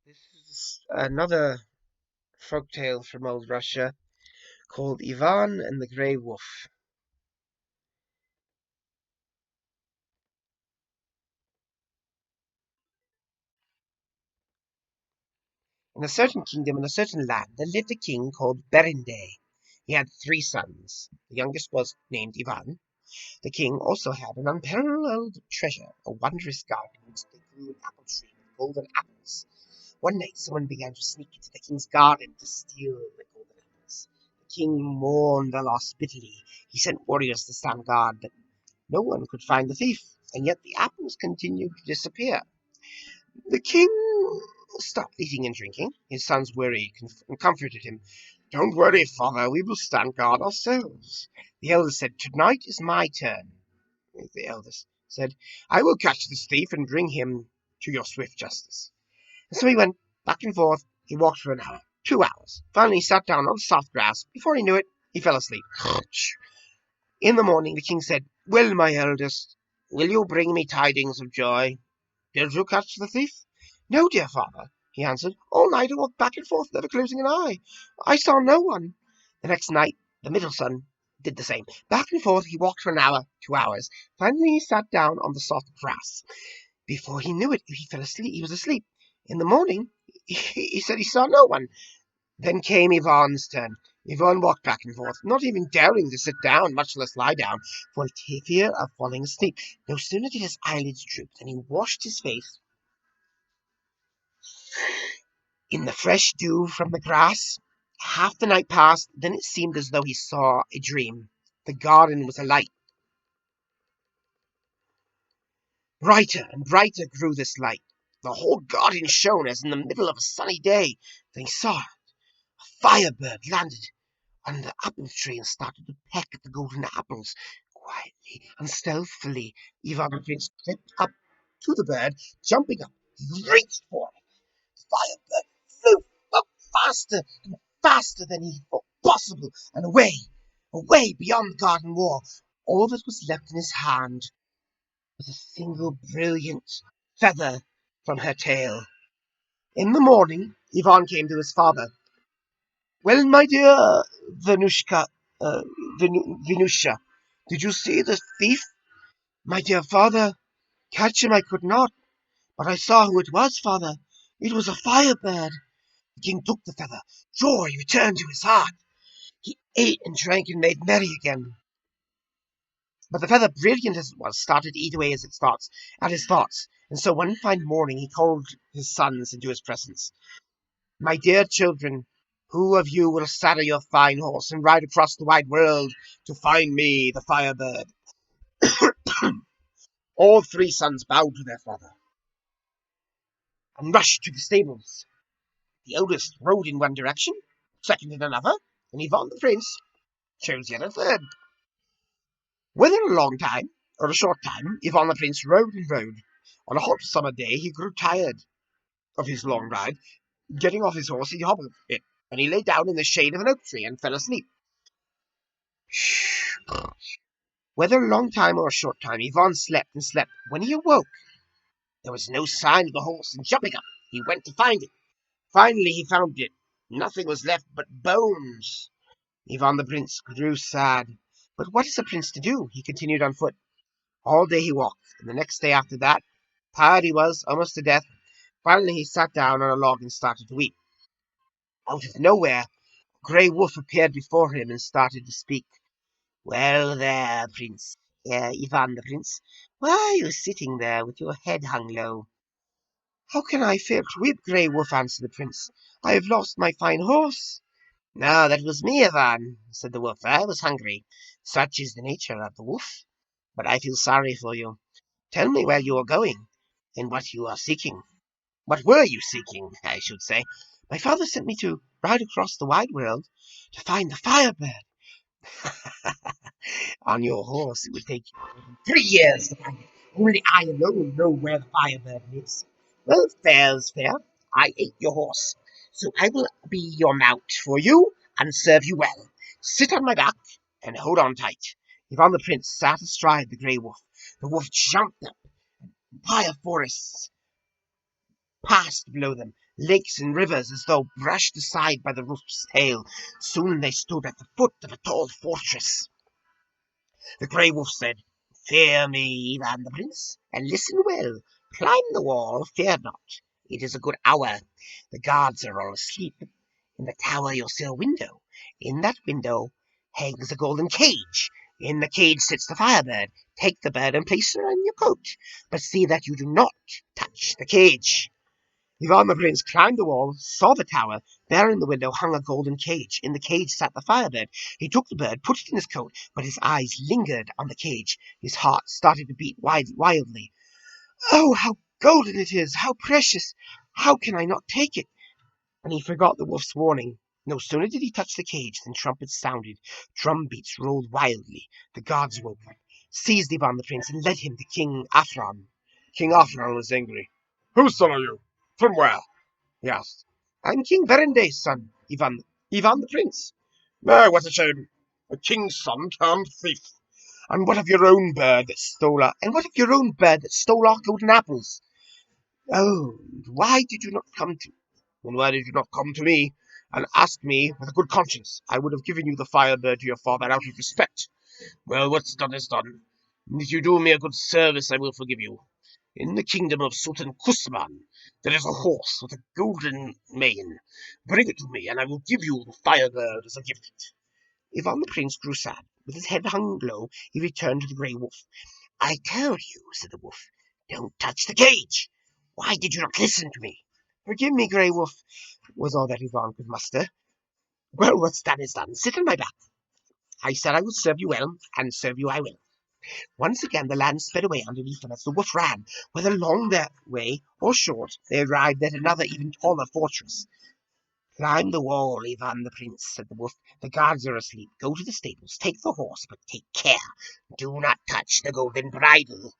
This is another folktale from old Russia called Ivan and the Grey Wolf. In a certain kingdom in a certain land there lived a king called Berinde. He had 3 sons. The youngest was named Ivan. The king also had an unparalleled treasure, a wondrous garden in which they grew an apple tree with golden apples. One night someone began to sneak into the king's garden to steal the golden apples. The king mourned the loss bitterly. He sent warriors to stand guard, but no one could find the thief, and yet the apples continued to disappear. The king stopped eating and drinking. His sons worried and comforted him. "Don't worry, father, we will stand guard ourselves." The eldest said, "Tonight is my turn." The eldest said, "I will catch this thief and bring him to your swift justice." And so he went back and forth. He walked for an hour, 2 hours. Finally, he sat down on the soft grass. Before he knew it, he fell asleep. In the morning the king said, "Well, my eldest, will you bring me tidings of joy? Did you catch the thief?" "No, dear father," he answered. "All night I walked back and forth, never closing an eye. I saw no one." The next night the middle son did the same. Back and forth he walked for an hour, 2 hours. Finally he sat down on the soft grass. Before he knew it, he fell asleep. He was asleep. In the morning he said he saw no one. Then came Ivan's turn. Ivan walked back and forth, not even daring to sit down, much less lie down, for fear of falling asleep. No sooner did his eyelids droop than he washed his face in the fresh dew from the grass. Half the night passed, then it seemed as though he saw a dream. The garden was alight. Brighter and brighter grew this light. The whole garden shone as in the middle of a sunny day. Then he saw a firebird landed on the apple tree and started to peck at the golden apples. Quietly and stealthily, Ivan the Prince crept up to the bird. Jumping up, he reached for it. The firebird flew up faster and faster than he thought possible, and away beyond the garden wall. All that was left in his hand was a single brilliant feather from her tail. In the morning, Ivan came to his father. "Well, my dear Venushka, uh, Venusha, did you see the thief?" "My dear father, catch him I could not, but I saw who it was, father. It was a firebird." The king took the feather. Joy returned to his heart. He ate and drank and made merry again. But the feather, brilliant as it was, started to eat away at his thoughts. And so one fine morning he called his sons into his presence. "My dear children, who of you will saddle your fine horse and ride across the wide world to find me, the firebird?" All 3 sons bowed to their father and rushed to the stables. The eldest rode in one direction, second in another, and Ivan the Prince chose yet a third. Whether a long time or a short time, Ivan the Prince rode and rode. On a hot summer day he grew tired of his long ride. Getting off his horse, he hobbled it, and he lay down in the shade of an oak tree and fell asleep. Whether a long time or a short time, Ivan slept and slept. When he awoke, there was no sign of the horse, and jumping up, he went to find it. Finally he found it. Nothing was left but bones. Ivan the Prince grew sad. But what is a prince to do? He continued on foot. All day he walked, and the next day after that, tired he was, almost to death. Finally he sat down on a log and started to weep. Out of nowhere, a grey wolf appeared before him and started to speak. "Well there, Prince, Ivan the Prince, why are you sitting there with your head hung low?" "How can I fail to weep, Grey Wolf?" answered the prince. "I have lost my fine horse." "No, that was me, Ivan," said the wolf. "I was hungry. Such is the nature of the wolf. But I feel sorry for you. Tell me where you are going, and what you are seeking. What were you seeking, I should say?" "My father sent me to ride across the wide world to find the firebird." "On your horse it would take you 3 years to find it. Only I alone know where the firebird lives." "Well, fair's fair. I ate your horse, so I will be your mount for you and serve you well. Sit on my back and hold on tight." Ivan the Prince sat astride the grey wolf. The wolf jumped up higher forests passed below them, lakes and rivers as though brushed aside by the wolf's tail. Soon they stood at the foot of a tall fortress. The grey wolf said, "Fear me, Ivan the Prince, and listen well. Climb the wall, fear not. It is a good hour. The guards are all asleep. In the tower you'll see a window. In that window hangs a golden cage. In the cage sits the firebird. Take the bird and place her on your coat, but see that you do not touch the cage." Ivan the Prince climbed the wall, saw the tower. There in the window hung a golden cage. In the cage sat the firebird. He took the bird, put it in his coat, but his eyes lingered on the cage. His heart started to beat wildly. "Oh, how golden it is! How precious! How can I not take it?" And he forgot the wolf's warning. No sooner did he touch the cage than trumpets sounded. Drum beats rolled wildly. The guards woke up, seized Ivan the Prince, and led him to King Afron. King Afron was angry. "Whose son are you? From where?" he asked. "I'm King Berenday's son, Ivan the Prince." "No, what a shame! A king's son turned thief. And what of your own bird that stole our golden apples? Oh, why did you not come to And why did you not come to me and ask me with a good conscience? I would have given you the firebird to your father out of respect. Well, what's done is done. And if you do me a good service, I will forgive you. In the kingdom of Sultan Kusman, there is a horse with a golden mane. Bring it to me, and I will give you the firebird as a gift." Ivan the Prince grew sad. With his head hung low, he returned to the grey wolf. "I told you," said the wolf, "don't touch the cage. Why did you not listen to me?" "Forgive me, grey wolf," was all that Ivan could muster. "Well, what's done is done. Sit on my back. I said I would serve you well, and serve you I will." Once again the land sped away underneath them as the wolf ran. Whether long their way or short, they arrived at another even taller fortress. "Climb the wall, Ivan the Prince," said the wolf. "The guards are asleep. Go to the stables. Take the horse, but take care. Do not touch the golden bridle."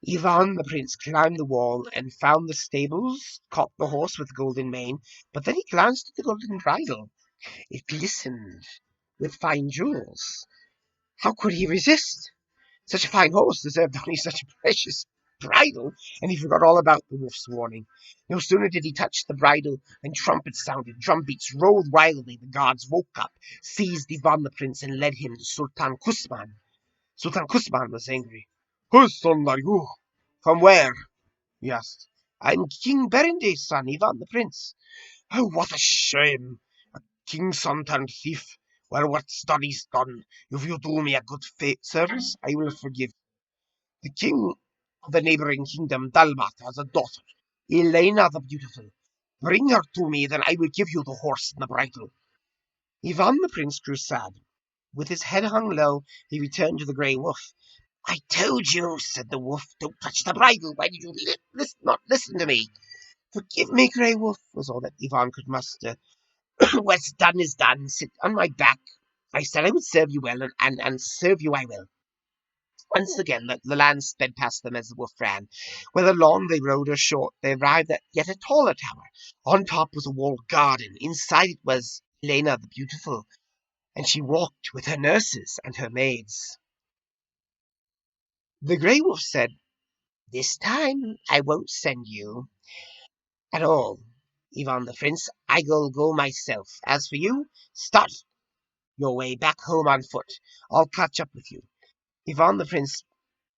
Ivan the Prince climbed the wall and found the stables, caught the horse with the golden mane, but then he glanced at the golden bridle. It glistened with fine jewels. How could he resist? Such a fine horse deserved only such a precious bridle, and he forgot all about the wolf's warning. No sooner did he touch the bridle than trumpets sounded, drum beats rolled wildly. The guards woke up, seized Ivan the Prince, and led him to Sultan Kusman. Sultan Kusman was angry. "Whose son are you? From where?" he asked. "I'm King Berenday's son, Ivan the Prince." "Oh, what a shame! A king's son turned thief. Well, what's done is done. If you do me a good service, I will forgive. The king of the neighboring kingdom, Dalmat, has a daughter, Elena the Beautiful. Bring her to me, then I will give you the horse and the bridle." Ivan the Prince grew sad. With his head hung low, he returned to the grey wolf. "I told you," said the wolf, "don't touch the bridle. Why did you not listen to me?" "Forgive me, grey wolf," was all that Ivan could muster. "What's done is done. Sit on my back. I said I would serve you well, and serve you I will." Once again the land sped past them as the wolf ran. Whether long they rode or short, they arrived at yet a taller tower. On top was a walled garden. Inside it was Elena the Beautiful, and she walked with her nurses and her maids. The grey wolf said, "This time I won't send you at all, Ivan the Prince. I will go myself. As for you, start your way back home on foot. I'll catch up with you." Ivan the Prince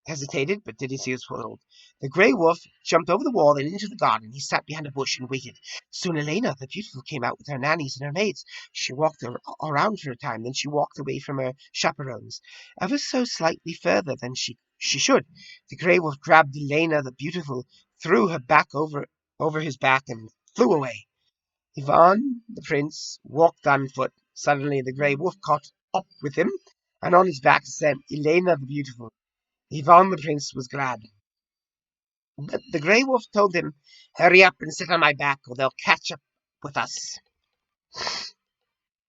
hesitated, but did as he was told. The grey wolf jumped over the wall and into the garden. He sat behind a bush and waited. Soon Elena the Beautiful came out with her nannies and her maids. She walked around for a time, then she walked away from her chaperons, ever so slightly further than she should. The grey wolf grabbed Elena the Beautiful, threw her back over his back, and flew away. Ivan the Prince walked on foot. Suddenly the grey wolf caught up with him, and on his back sat Elena the Beautiful. Ivan the Prince was glad. But the grey wolf told him, "Hurry up and sit on my back, or they'll catch up with us."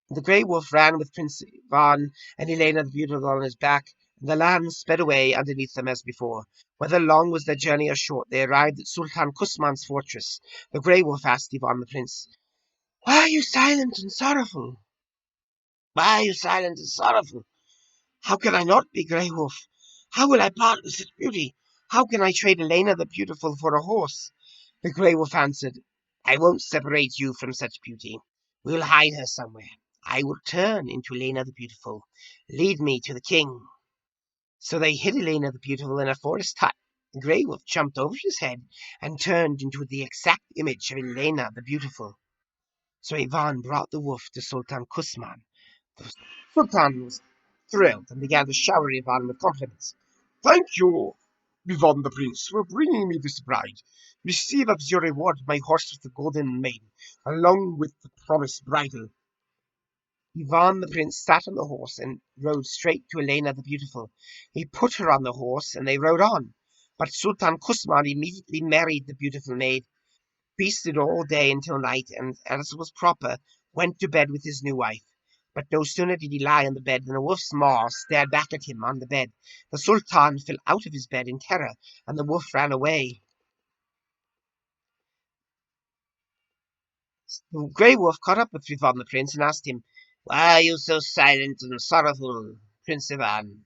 The grey wolf ran with Prince Ivan and Elena the Beautiful on his back, and the land sped away underneath them as before. Whether long was their journey or short, they arrived at Sultan Kusman's fortress. The grey wolf asked Ivan the Prince, "Why are you silent and sorrowful? Why are you silent and sorrowful?" "How can I not be, grey wolf? How will I part with such beauty? How can I trade Elena the Beautiful for a horse?" The grey wolf answered, I won't separate you from such beauty. We'll hide her somewhere. I will turn into Elena the Beautiful. Lead me to the king. So they hid Elena the Beautiful in a forest hut. The grey wolf jumped over his head and turned into the exact image of Elena the Beautiful. So Ivan brought the wolf to Sultan Kusman. The Sultan was thrilled and began to shower Ivan with compliments. Thank you, Ivan the Prince, for bringing me this bride. Receive as your reward my horse with the golden mane, along with the promised bridle. Ivan the Prince sat on the horse and rode straight to Elena the Beautiful. He put her on the horse and they rode on. But Sultan Kusman immediately married the beautiful maid, feasted all day until night, and, as was proper, went to bed with his new wife. But no sooner did he lie on the bed than a wolf's maw stared back at him on the bed. The Sultan fell out of his bed in terror, and the wolf ran away. The grey wolf caught up with Ivan the Prince and asked him, Why are you so silent and sorrowful, Prince Ivan?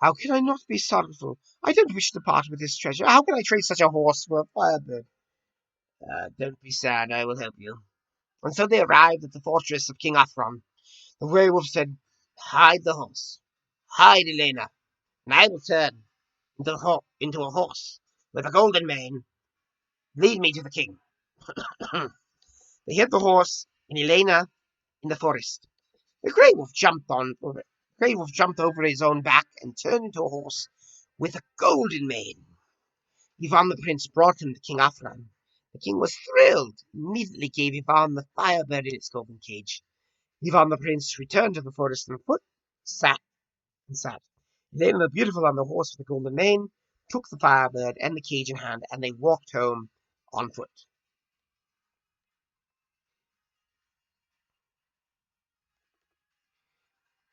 How can I not be sorrowful? I don't wish to part with this treasure. How can I trade such a horse for a firebird? Don't be sad, I will help you. And so they arrived at the fortress of King Afron. The werewolf said, Hide the horse. Hide Elena, and I will turn into a horse with a golden mane. Lead me to the king. They hid the horse and Elena in the forest. The grey wolf jumped over his own back and turned into a horse with a golden mane. Ivan the Prince brought him to King Afran. The king was thrilled, immediately gave Ivan the firebird in its golden cage. Ivan the Prince returned to the forest on foot, sat and sat. Elena the Beautiful on the horse with the golden mane took the firebird and the cage in hand, and they walked home on foot.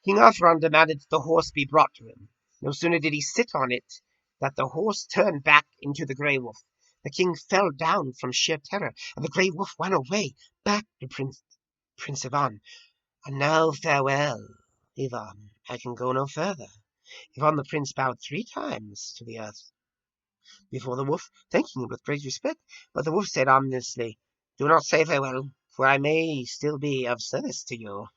King Afran demanded that the horse be brought to him. No sooner did he sit on it that the horse turned back into the grey wolf. The king fell down from sheer terror, and the grey wolf ran away back to Prince Ivan. And now farewell, Ivan. I can go no further. Ivan the Prince bowed 3 times to the earth before the wolf, thanking him with great respect. But the wolf said ominously, Do not say farewell, for I may still be of service to you.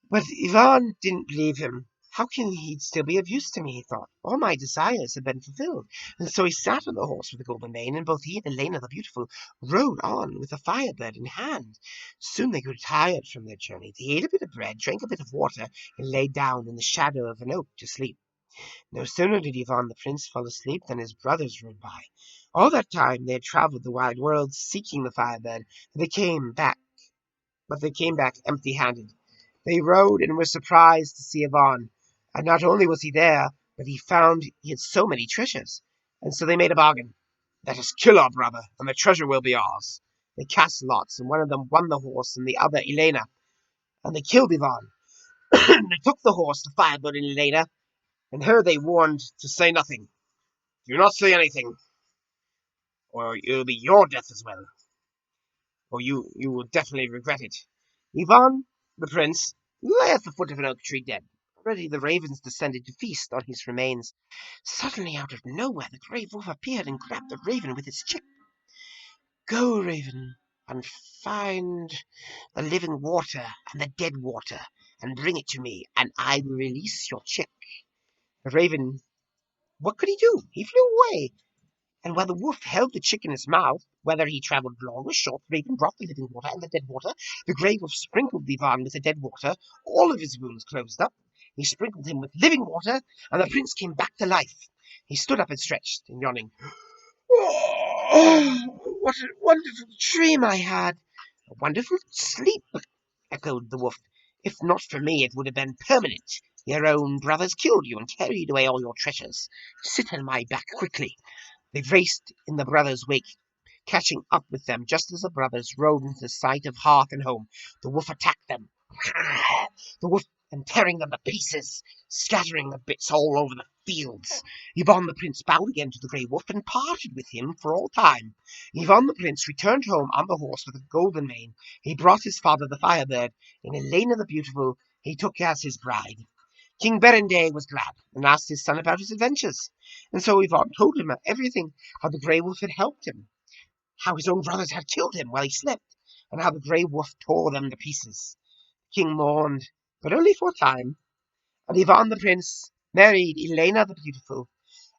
But Ivan didn't believe him. How can he still be of use to me, he thought. All my desires have been fulfilled. And so he sat on the horse with the golden mane, and both he and Elena the Beautiful rode on with a firebird in hand. Soon they grew tired from their journey. They ate a bit of bread, drank a bit of water, and lay down in the shadow of an oak to sleep. No sooner did Ivan the Prince fall asleep than his brothers rode by. All that time they had travelled the wide world seeking the firebird, and they came back empty-handed. They rode and were surprised to see Ivan, and not only was he there, but he found he had so many treasures. And so they made a bargain. Let us kill our brother, and the treasure will be ours. They cast lots, and one of them won the horse, and the other Elena. And they killed Ivan. They took the horse, the firebird, and Elena, and her they warned to say nothing. Do not say anything, or it'll be your death as well. Or you will definitely regret it. Ivan, the prince, lay at the foot of an oak tree dead. Already the ravens descended to feast on his remains. Suddenly, out of nowhere, the grey wolf appeared and grabbed the raven with its chick. Go, raven, and find the living water and the dead water, and bring it to me, and I will release your chick. The raven, what could he do? He flew away. And while the wolf held the chick in his mouth, whether he travelled long or short, the raven brought the living water and the dead water. The grey wolf sprinkled Ivan with the dead water. All of his wounds closed up. He sprinkled him with living water, and the prince came back to life. He stood up and stretched, and yawning, Oh, what a wonderful dream I had! A wonderful sleep, echoed the wolf. If not for me, it would have been permanent. Your own brothers killed you and carried away all your treasures. Sit on my back quickly. They raced in the brothers' wake, catching up with them just as the brothers rode into sight of hearth and home. The wolf attacked them, the wolf and tearing them to pieces, scattering the bits all over the fields. Ivan the Prince bowed again to the grey wolf and parted with him for all time. Ivan the Prince returned home on the horse with a golden mane. He brought his father the firebird, and Elena the Beautiful he took as his bride. King Berenday was glad and asked his son about his adventures, and so Ivan told him everything, how the grey wolf had helped him, how his own brothers had killed him while he slept, and how the grey wolf tore them to pieces. The king mourned, but only for a time, and Ivan the prince married Elena the beautiful,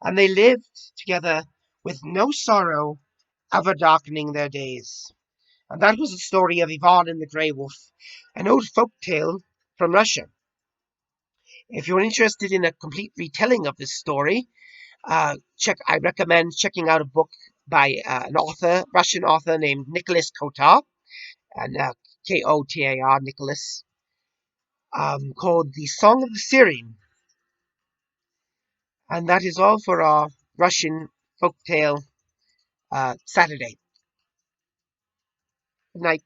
and they lived together with no sorrow ever darkening their days. And that was the story of Ivan and the Grey Wolf, an old folk tale from Russia. If you're interested in a complete retelling of this story, I recommend checking out a book by an author, Russian author named Nicholas Kotar, and Kotar, Nicholas, called The Song of the Sirin. And that is all for our Russian folktale Saturday. Good night.